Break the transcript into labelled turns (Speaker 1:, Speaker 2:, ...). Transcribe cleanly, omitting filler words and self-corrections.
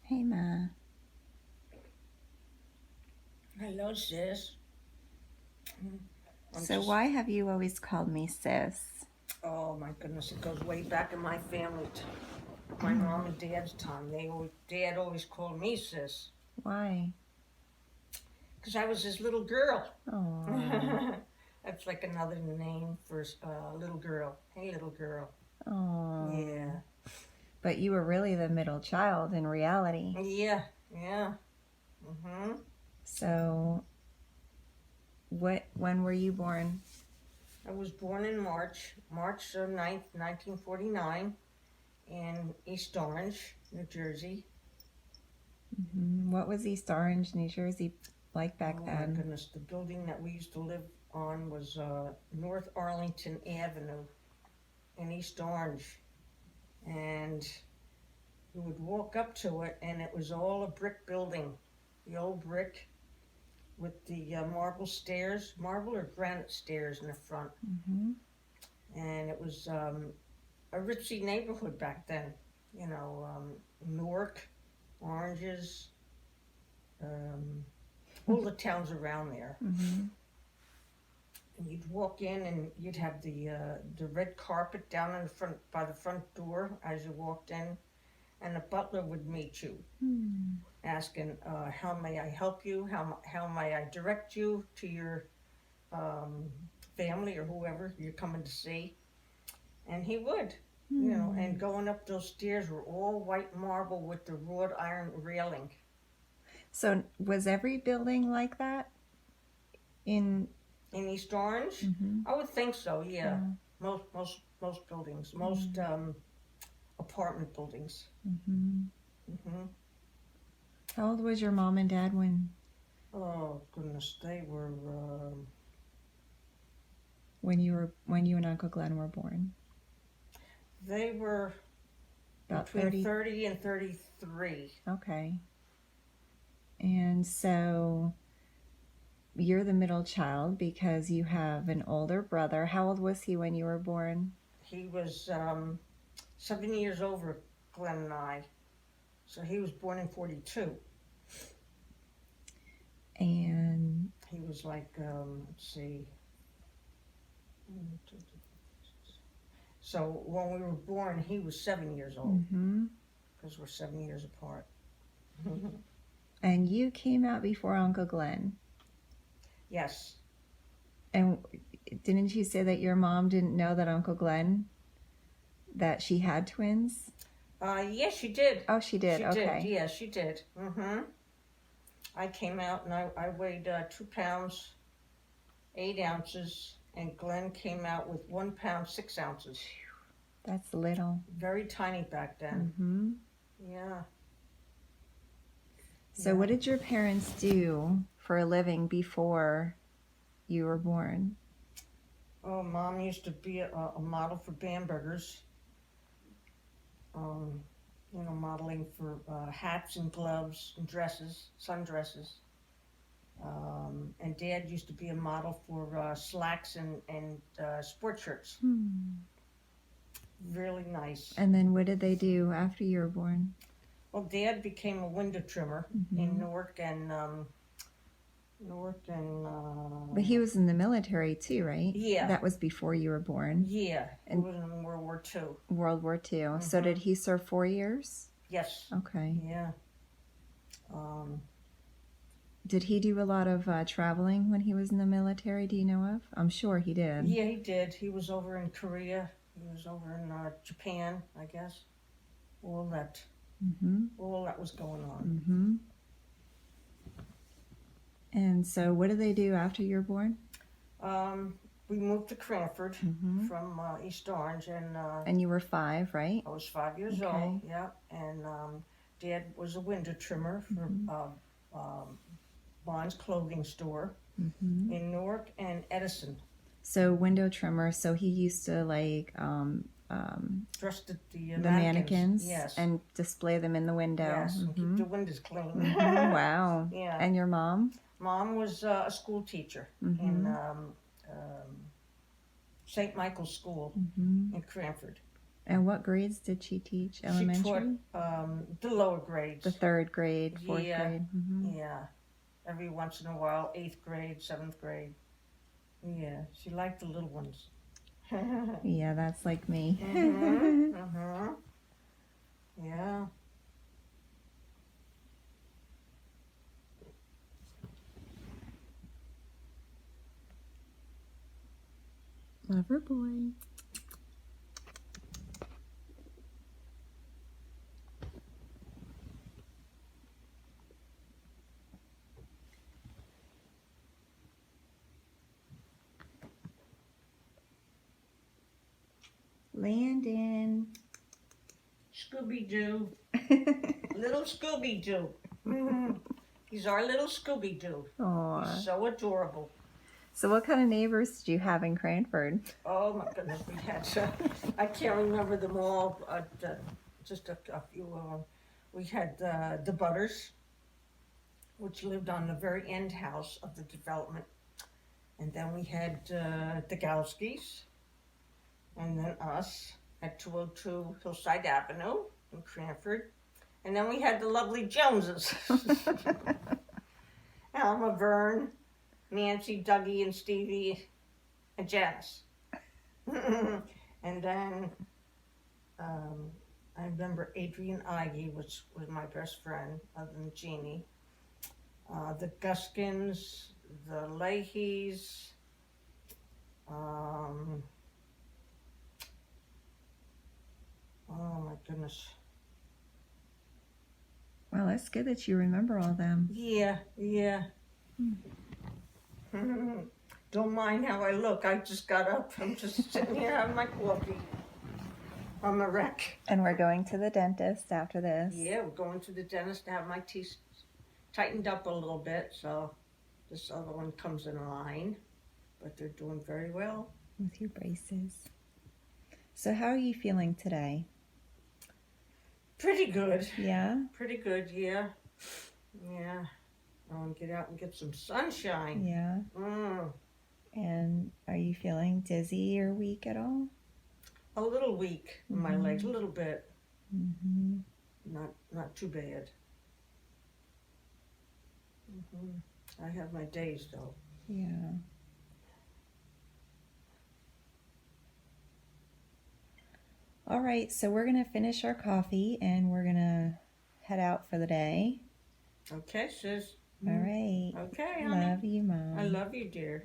Speaker 1: Hey, Ma.
Speaker 2: Hello, sis. I'm
Speaker 1: So
Speaker 2: just,
Speaker 1: why have you always called me sis?
Speaker 2: oh my goodness, it goes way back in my family, my mom and dad's time. Dad always called me sis,
Speaker 1: Why?
Speaker 2: because I was his little girl.
Speaker 1: Oh,
Speaker 2: That's like another name for little girl. Hey, little girl.
Speaker 1: oh.
Speaker 2: Yeah,
Speaker 1: But you were really the middle child in reality.
Speaker 2: yeah, yeah. hmm
Speaker 1: So when were you born?
Speaker 2: I was born in March 9th, 1949, in East Orange, New Jersey.
Speaker 1: What was East Orange, New Jersey like back
Speaker 2: Oh my
Speaker 1: then?
Speaker 2: goodness, the building that we used to live on was North Arlington Avenue in East Orange. And you would walk up to it, and it was all a brick building, the old brick with the marble stairs, marble or granite stairs in the front.
Speaker 1: Mm-hmm.
Speaker 2: And it was a ritzy neighborhood back then, Newark, Oranges, um, all the towns around there.
Speaker 1: Mm-hmm.
Speaker 2: And you'd walk in and you'd have the red carpet down in the front by the front door as you walked in, and the butler would meet you,
Speaker 1: Hmm.
Speaker 2: asking, "How may I help you? How may I direct you to your um, family or whoever you're coming to see?" And he would, and
Speaker 1: Hmm.
Speaker 2: going up those stairs were all white marble with the wrought iron railing.
Speaker 1: So was every building like that in?
Speaker 2: In East Orange,
Speaker 1: Mm-hmm.
Speaker 2: I would think so. Yeah,
Speaker 1: Yeah.
Speaker 2: most buildings, most
Speaker 1: Mm.
Speaker 2: apartment buildings.
Speaker 1: Mm-hmm.
Speaker 2: hmm
Speaker 1: How old was your mom and dad
Speaker 2: Oh goodness, they were.
Speaker 1: when you and Uncle Glenn were born?
Speaker 2: They were
Speaker 1: About
Speaker 2: between
Speaker 1: 30.
Speaker 2: 30 and 33.
Speaker 1: Okay. And so you're the middle child because you have an older brother. How old was he when you were born?
Speaker 2: He was 7 years over Glenn and I, so he was born in 42.
Speaker 1: And
Speaker 2: He was like, let's see. So when we were born, he was 7 years old
Speaker 1: mm-hmm.
Speaker 2: because we're 7 years apart.
Speaker 1: And you came out before Uncle Glenn.
Speaker 2: Yes.
Speaker 1: And didn't you say that your mom didn't know that Uncle Glenn that she had twins?
Speaker 2: Yes, she did.
Speaker 1: Oh, she did.
Speaker 2: She did.
Speaker 1: Okay.
Speaker 2: Yeah, she did. I came out and I weighed 2 pounds 8 ounces, and Glenn came out with 1 pound 6 ounces.
Speaker 1: That's little.
Speaker 2: Very tiny back then.
Speaker 1: Mm-hmm.
Speaker 2: Yeah.
Speaker 1: So
Speaker 2: Yeah.
Speaker 1: what did your parents do for a living before you were born?
Speaker 2: Oh, Mom used to be a model for Bambergers. Um, modeling for hats and gloves and dresses, sundresses. And Dad used to be a model for slacks and sport shirts. Really nice.
Speaker 1: And then what did they do after you were born?
Speaker 2: Well, Dad became a window trimmer in Newark and
Speaker 1: But he was in the military too, right?
Speaker 2: Yeah.
Speaker 1: That was before you were born.
Speaker 2: Yeah, he
Speaker 1: And
Speaker 2: was in World War II.
Speaker 1: World War II. So did he serve 4 years?
Speaker 2: Yes.
Speaker 1: Okay.
Speaker 2: Yeah.
Speaker 1: Did he do a lot of traveling when he was in the military? Do you know of? I'm sure he did.
Speaker 2: Yeah, he did. He was over in Korea. He was over in Japan, I guess. All that was going on.
Speaker 1: Mm-hmm. And so what did they do after you were born?
Speaker 2: We moved to Cranford from East Orange,
Speaker 1: And you were 5, right?
Speaker 2: I was 5 years old. Yeah, and Dad was a window trimmer for Bond's clothing store in Newark and Edison.
Speaker 1: So window trimmer. So he used to
Speaker 2: Dressed at the
Speaker 1: mannequins,
Speaker 2: yes,
Speaker 1: and display them in the window.
Speaker 2: Yes, and keep the windows clean.
Speaker 1: Wow.
Speaker 2: Yeah.
Speaker 1: And your mom?
Speaker 2: Mom was a school teacher in St. Michael's School in Cranford.
Speaker 1: And what grades did she teach?
Speaker 2: She
Speaker 1: Elementary?
Speaker 2: taught the lower grades.
Speaker 1: The third grade, fourth
Speaker 2: Yeah.
Speaker 1: grade? Hmm.
Speaker 2: Yeah. Every once in a while, 8th grade, 7th grade. Yeah, she liked the little ones.
Speaker 1: Yeah, that's like me.
Speaker 2: Yeah.
Speaker 1: Lover boy. Landon.
Speaker 2: Scooby-Doo. Little Scooby-Doo. He's our little Scooby-Doo.
Speaker 1: Aw.
Speaker 2: He's so adorable.
Speaker 1: So what kind of neighbors did you have in Cranford?
Speaker 2: Oh my goodness, we had, I can't remember them all, but just a few of them. We had the Butters, which lived on the very end house of the development. And then we had the Galskis, and then us at 202 Hillside Avenue in Cranford. And then we had the lovely Joneses. Alma, Vern, Nancy, Dougie, and Stevie, and Janice. And then I remember Adrian Ivey was my best friend, other than Jeannie. The Guskins, the Leahys, oh my goodness.
Speaker 1: Well, that's good that you remember all them.
Speaker 2: Yeah. Don't mind how I look. I just got up. I'm just sitting here having my coffee. I'm a wreck.
Speaker 1: And we're going to the dentist after this.
Speaker 2: Yeah, we're going to the dentist to have my teeth tightened up a little bit, so this other one comes in line. But they're doing very well.
Speaker 1: With your braces. So how are you feeling today?
Speaker 2: Pretty good.
Speaker 1: Yeah?
Speaker 2: Pretty good, yeah. Yeah. I want to get out and get some sunshine.
Speaker 1: Yeah. And are you feeling dizzy or weak at all?
Speaker 2: A little weak in my legs, a little bit.
Speaker 1: Mm-hmm.
Speaker 2: Not too bad. I have my days though.
Speaker 1: Yeah. All right, so we're going to finish our coffee and we're going to head out for the day.
Speaker 2: Okay, sis.
Speaker 1: All right.
Speaker 2: Okay, honey.
Speaker 1: Love you, Mom.
Speaker 2: I love you, dear.